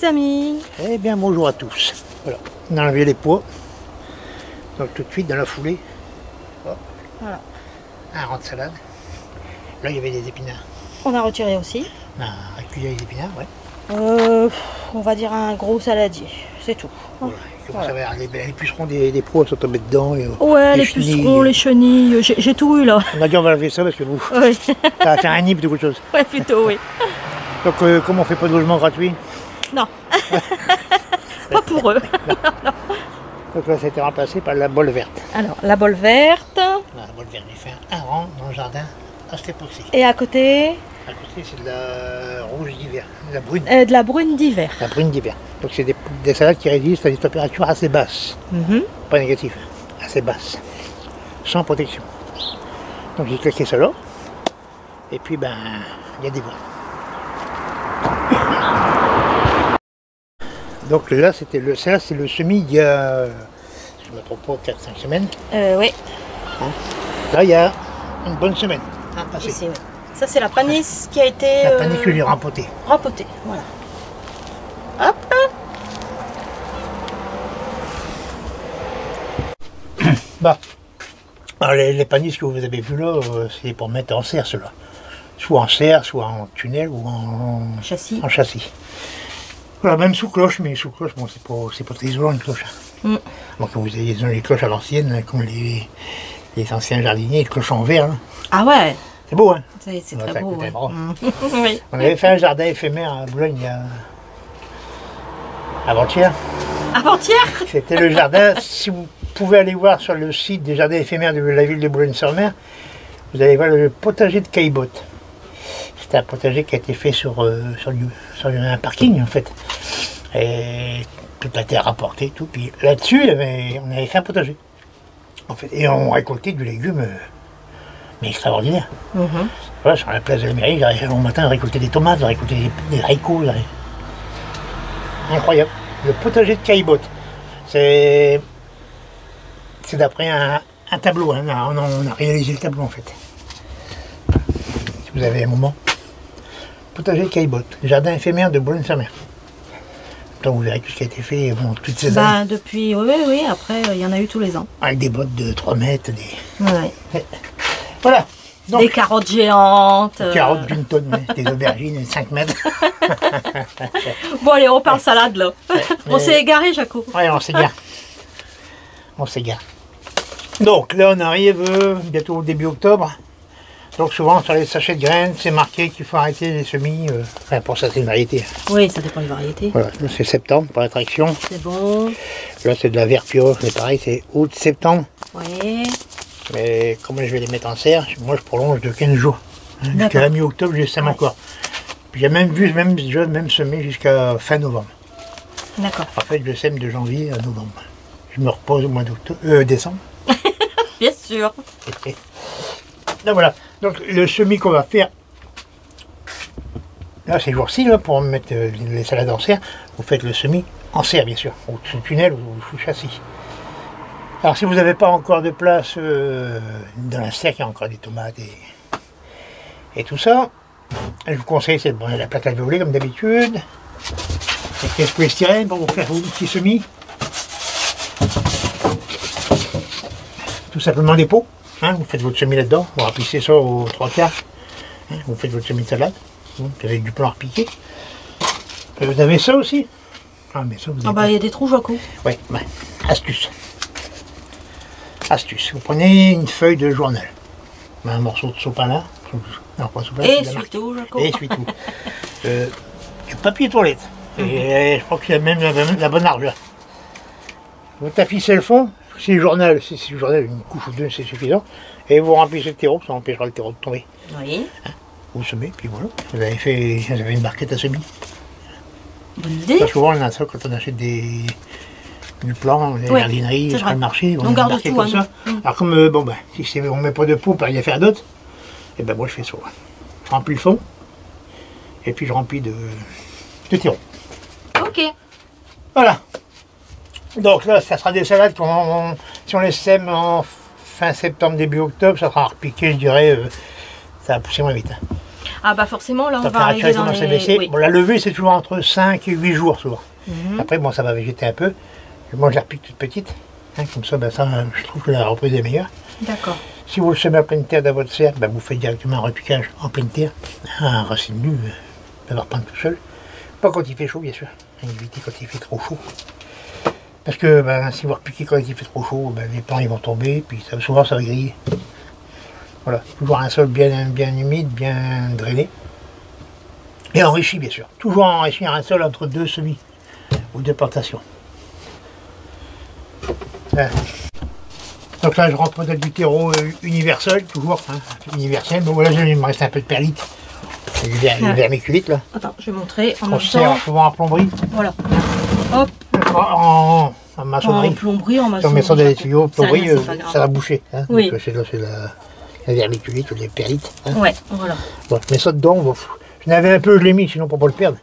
amis. Eh bien bonjour à tous. Voilà, on a enlevé les pois. Donc tout de suite dans la foulée. Hop. Voilà. Un rang de salade. Là il y avait des épinards. On a retiré aussi. On a récupéré les épinards, ouais. On va dire un gros saladier, c'est tout. Voilà. Voilà. Les pucerons des pois sont tombés dedans. Et, ouais, les pucerons, les chenilles, j'ai tout eu là. On a dit on va enlever ça parce que vous, Oui. ça va faire un nid de beaucoup de choses. Ouais, plutôt, oui. Donc comme on fait pas de logement gratuit. Non. Pas pour eux. Non. Donc là ça a été remplacé par la bolle verte. Alors, la bolle verte. La bolle verte, j'ai fait un rang dans le jardin à cette époque-ci. Et à côté À côté c'est de la rouge d'hiver, de la brune. de la brune d'hiver. La brune d'hiver. Donc c'est des salades qui résistent à des températures assez basses. Pas négatives, assez basses. Sans protection. Donc j'ai claqué ça là. Et puis ben, il y a des voies. Donc là c'était ça c'est le semis il y a, je ne me trompe pas, 4-5 semaines. Oui. Hein. Là il y a une bonne semaine. Ici, oui. Ça c'est la panisse qui a été... La panisse que j'ai rempotée. Rempotée, voilà. Hop. Bah, alors les panisses que vous avez vues là, c'est pour mettre en serre ceux-là. Soit en serre, soit en tunnel ou en châssis. En châssis. Voilà, même sous cloche, mais sous cloche, bon, c'est pas très isolant une cloche. Donc vous avez les cloches à l'ancienne, comme les anciens jardiniers, les cloches en verre. Là. Ah ouais. C'est beau, hein? C'est très beau. Ouais. Oui. On avait fait un jardin éphémère à Boulogne il y a... avant-hier. Avant-hier? C'était le jardin, si vous pouvez aller voir sur le site des jardins éphémères de la ville de Boulogne-sur-Mer, vous allez voir le potager de Caillebotte. C'est un potager qui a été fait sur un parking en fait. Et tout a été rapporté, tout. Puis là-dessus, on avait fait un potager. En fait. Et on récoltait du légume, mais extraordinaire. Voilà, sur la place de la mairie, j'arrivais le matin à récolter des tomates, à récolter des haricots. Incroyable. Le potager de Caillebotte. C'est d'après un tableau, hein. On a réalisé le tableau en fait. Si vous avez un moment. Potager de Caillebotte, jardin éphémère de Boulogne-sur-Mer. Donc vous verrez tout ce qui a été fait toutes ces années. Depuis, oui, après il y en a eu tous les ans. Avec des bottes de 3 mètres, Ouais. Voilà. Donc, des carottes géantes. Des carottes d'une tonne, des aubergines de 5 mètres. Bon allez, on parle salade là. Ouais, on s'est égaré, Jaco. Ouais, on s'égare. On s'égare. Donc là on arrive bientôt au début octobre. Donc souvent sur les sachets de graines, c'est marqué qu'il faut arrêter les semis. Enfin pour certaines variétés. Oui, ça dépend des variétés. Voilà, là c'est septembre pour l'attraction. C'est bon. Là c'est de la verpio, c'est pareil, c'est août-septembre. Oui. Mais comme je vais les mettre en serre, moi je prolonge de 15 jours. Jusqu'à la mi-octobre, je les sème encore. Puis j'ai même vu, même semer jusqu'à fin novembre. D'accord. En fait, je sème de janvier à novembre. Je me repose au mois décembre. Bien sûr. Là voilà. Donc le semis qu'on va faire, là ces jours-ci, pour mettre les salades en serre, vous faites le semis en serre bien sûr, ou sous tunnel ou sous châssis. Alors si vous n'avez pas encore de place dans la serre, il y a encore des tomates et tout ça, je vous conseille c'est de prendre la plaque à violer comme d'habitude, les pièces polystyrène pour vous faire vos petits semis. Tout simplement des pots. Hein, vous faites votre semis là-dedans, vous remplissez ça aux 3/4, hein, vous faites votre semis de salade, avec du plan à repiquer. Vous avez ça aussi. Ah mais ça vous avez il y a des trous, Jaco. Oui, astuce. Astuce, vous prenez une feuille de journal, un morceau de sopalin, non pas sopalin, et surtout, Jaco. Et surtout, du papier toilette, et je crois qu'il y a même la bonne largeur. Vous tapissez le fond. Si le journal, une couche ou deux, c'est suffisant. Et vous remplissez le terreau, ça empêchera le terreau de tomber. Oui. Hein, vous semez, puis voilà. Vous avez une barquette à semis. Bonne idée. Ça, souvent, on a ça quand on achète du plan, les jardineries, sur le marché. On garde tout, comme ça. Alors comme, si on ne met pas de pot, il y a faire d'autres, et ben moi je fais ça. Je remplis le fond, et puis je remplis de terreau. Ok. Voilà. Donc là, ça sera des salades si on les sème en fin septembre, début octobre, ça sera repiqué, je dirais, ça va pousser moins vite. Ah bah forcément, là, on La va température arriver dans commence à les... baisser. Oui. Bon, la levée, c'est toujours entre 5 et 8 jours, souvent. Mhm. Après, bon, ça va végéter un peu. Moi, je la repique toute petite. Hein, comme ça, ben, ça, je trouve que la reprise est meilleure. D'accord. Si vous le semez à pleine terre dans votre serre, ben, vous faites directement un repiquage en pleine terre. Un racine nue, ça va reprendre tout seul. Pas quand il fait chaud, bien sûr. Évitez quand il fait trop chaud. Parce que ben, si vous repiquez quand il fait trop chaud, ben, les plants ils vont tomber, puis ça, souvent ça va griller. Voilà, toujours un sol bien, bien humide, bien drainé. Et enrichi, bien sûr. Toujours enrichir un sol entre 2 semis ou 2 plantations. Voilà. Donc là, je rentre dans du terreau universel, toujours, hein, universel. Bon voilà, il me reste un peu de perlite. Du vermiculite, là. Attends, je vais montrer en On même se sert temps. souvent en plomberie. Voilà. Hop, En en maçonnerie. plomberie, en Si on maçonnerie. met ça dans les tuyaux, C'est rien, plomberie, c'est pas grave. ça va boucher. Hein. Oui. Donc, c'est la vermiculite ou les perlites. Hein. Ouais, voilà. Bon, je mets ça dedans. Bon, je n'avais un peu, je l'ai mis, sinon pour pas le perdre.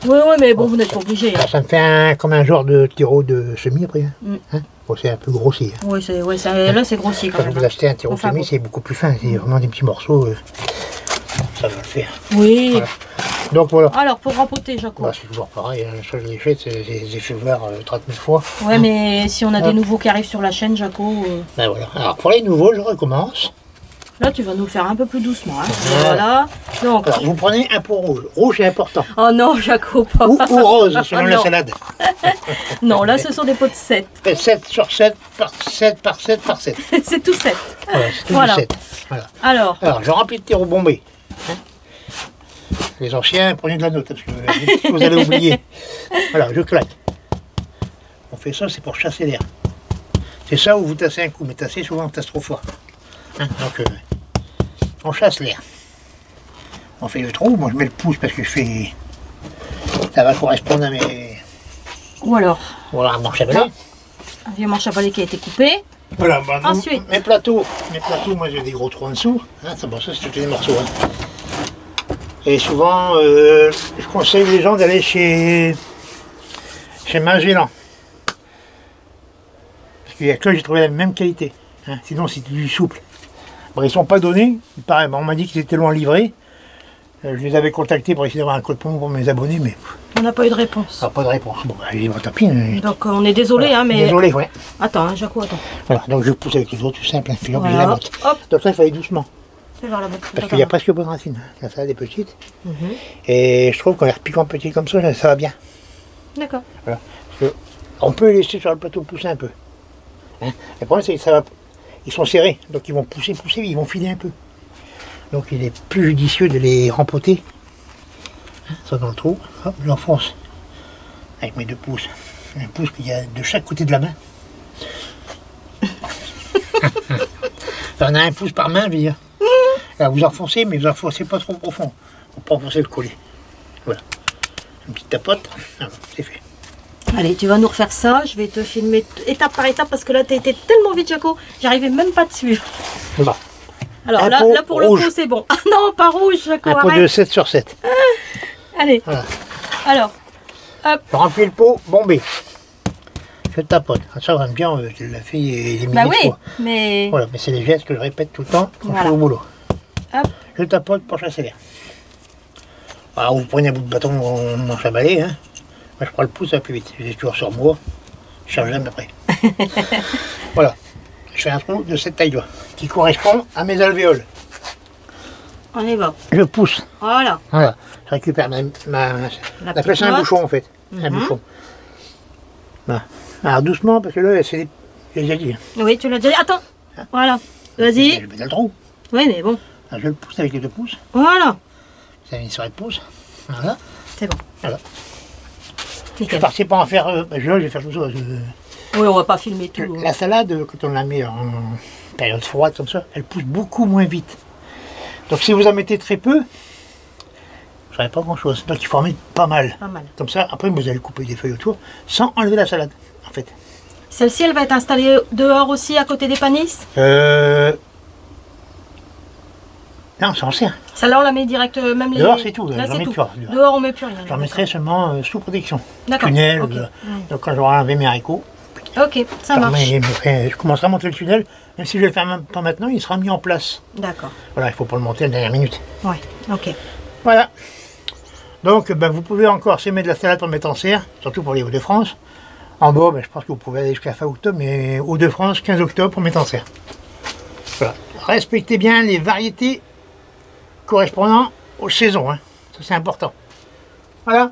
Oui, mais bon, vous n'êtes pas obligé. Ça me fait comme un genre de terreau de semis après. Hein. Mm. Hein. Bon, c'est un peu grossi. Hein. Oui, là, c'est grossi quand Quand même. vous achetez un terreau Enfin, semis, bon. c'est beaucoup plus fin. C'est vraiment des petits morceaux. Ça va le faire. Oui. Voilà. Donc voilà. Alors, pour rempoter, Jaco. Bah, c'est toujours pareil. Hein. Ça, je l'ai fait, j'ai fait voir 30 000 fois. Ouais, mais si on a des Hop. nouveaux qui arrivent sur la chaîne, Jaco, Ben voilà. Alors pour les nouveaux, je recommence. là, tu vas nous le faire un peu plus doucement. Hein. Voilà. Voilà. Donc, Alors, vous prenez un pot rouge. Rouge, c'est important. oh non, Jaco, pas. Ou rose, selon Oh la non. salade. Non, là, ce sont des pots de 7. Faites 7 sur 7 par 7 par 7 par 7. C'est tout 7. Voilà, c'est tout Voilà. du 7. Voilà. Alors, Alors, je remplis de terreau bombé. Hein. Les anciens, prenez de la note, parce que vous allez oublier. Voilà, je claque. On fait ça, c'est pour chasser l'air. C'est ça où vous tassez un coup, mais tassez souvent, on tasse trop fort. Hein, donc, on chasse l'air. On fait le trou, moi je mets le pouce parce que je fais... Ça va correspondre à mes... ou alors, Voilà, mon chapelet. un vieux manche à balai qui a été coupé. Voilà, bah, Ensuite. mes plateaux, moi j'ai des gros trous en dessous. Hein, ça, bon, ça c'est tous des morceaux. Hein. Et souvent, je conseille les gens d'aller chez Magellan. Parce qu'il y a que là j'ai trouvé la même qualité. Hein. Sinon c'est du souple. Bon, ils ne sont pas donnés. Il paraît, bon, on m'a dit qu'ils étaient loin à livrer. Je les avais contactés pour essayer d'avoir un code promo pour mes abonnés, mais On n'a pas eu de réponse. ça n'a pas de réponse. Bon, bah, bon tant pis. Hein. Donc, on est désolé, Voilà. hein, mais. Désolé, ouais. Attends, hein, Jaco, attends. Voilà, donc je pousse avec les autres, tout simple, un fil, Voilà. j'ai la note. Hop, Donc ça, il faut aller doucement. fais vers la botte. Parce qu'il y a presque pas de racines. La salade est petite. Mhm. Et je trouve qu'en les repiquant petit comme ça va bien. D'accord. Voilà. Parce que on peut les laisser sur le plateau pousser un peu. Hein. Le problème, c'est que ça va... ils sont serrés. Donc ils vont pousser, ils vont filer un peu. Donc il est plus judicieux de les rempoter. Ça dans le trou. Hop, je l'enfonce. Avec mes 2 pouces. Un pouce qu'il y a de chaque côté de la main. On a un pouce par main, je veux dire. Là, vous enfoncez, mais vous enfoncez pas trop profond. Pour pas enfoncer le collet. Voilà. Une petite tapote. Voilà, c'est fait. Allez, tu vas nous refaire ça. Je vais te filmer étape par étape parce que là, tu as été tellement vite, Jaco. J'arrivais même pas à te suivre. Voilà. Alors Un là, pot là, pour rouge. le coup, c'est bon. Ah non, pas rouge, Jaco, Un pot de arrête. 7 sur 7. Allez. Voilà. Alors, Je remplis le pot bombé. Je tapote. Ça va bien, je l'ai fait des milliers bah de oui, fois. mais. Voilà, mais c'est les gestes que je répète tout le temps quand je Voilà. suis au boulot. Hop. Je tapote pour chasser l'air. Alors vous prenez un bout de bâton en manche à balai, hein. Moi je prends le pouce, ça va plus vite. J'ai toujours sur moi. Je change jamais après. Voilà. Je fais un trou de cette taille-là, qui correspond à mes alvéoles. On y va. Je pousse. Voilà. Voilà. Je récupère on appelle ça un note. bouchon en fait. Un Mhm. bouchon. Voilà. Alors doucement, parce que là, c'est des... J'ai déjà dit. Oui, tu l'as déjà dit. Attends. Voilà. Vas-y. Je mets dans le trou. Oui, mais bon. Alors, je le pousse avec les 2 pouces. Voilà. Ça vient sur les pouces. Voilà. C'est bon. Voilà. Je Nickel. partais pas en faire... je vais faire tout ça. Oui, on va pas filmer tout. La salade, quand on la met en période froide comme ça, elle pousse beaucoup moins vite. Donc si vous en mettez très peu, vous ne savez pas grand-chose. Donc il faut en mettre pas mal. Pas mal. Comme ça, après vous allez couper des feuilles autour sans enlever la salade, en fait. Celle-ci, elle va être installée dehors aussi, à côté des panisses. Non, c'est en serre. Celle-là, on la met direct, même les... Dehors, c'est tout. Là, J'en c'est mets tout. plus rien, dehors. Dehors, on met plus rien. J'en mettrai seulement sous protection. D'accord. Tunnel. Ok. Donc quand j'aurai enlevé mes haricots, Ok, ça marche. je commencerai à monter le tunnel. Même si je ne le fais pas maintenant, il sera mis en place. D'accord. Voilà, il ne faut pas le monter à la dernière minute. Ouais, ok. Voilà. Donc ben, vous pouvez encore semer de la salade pour mettre en serre, surtout pour les Hauts-de-France. En bas, ben, je pense que vous pouvez aller jusqu'à fin octobre, mais Hauts-de-France, 15 octobre pour mettre en serre. Voilà. Respectez bien les variétés correspondant aux saisons. Hein. Ça c'est important. Voilà.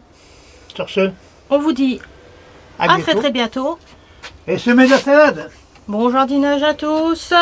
Sur ce, On vous dit à à très bientôt. très bientôt. Et semez de la salade. Bon jardinage à tous.